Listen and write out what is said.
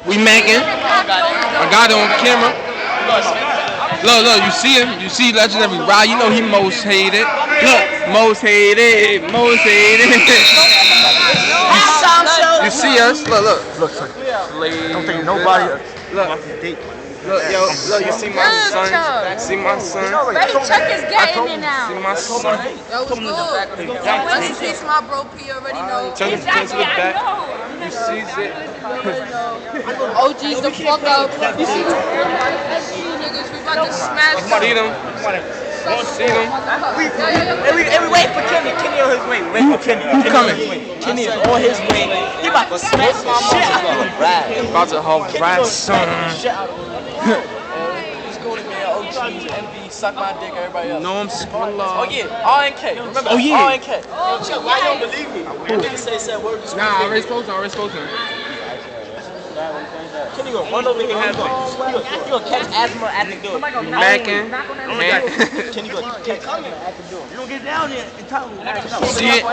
We macking. I got it on camera. Look, you see him? You see legendary Rod? You know he most hated. Look, most hated. You see us? Look. Don't think nobody. Look, look, you see my son? See my son? Ready, Chuck is getting it now. See my son? Yo, what's good? Rest in peace, my bro P already know. Turn to the back. You sees it. OG's the fuck up. You see niggas, we about to smash them. See them? See them? We wait for Kenny. Kenny on his way. Wait for Kenny. Who coming? Kenny is on his way. He about to smash my shit out of him. About to harass son. Just go to me, OGs, MV, suck my dick, everybody else. No, I'm spoiler. Oh yeah, R&K. Remember Oh, yeah. R&K. Chuck, why you don't believe me? Nigga said word. Nah, I already spoke to him. Kenny gonna run over here and you gonna catch asthma at the door. Macking. Kenny gonna catch asthma at the door. You don't get down there and tell me. See it?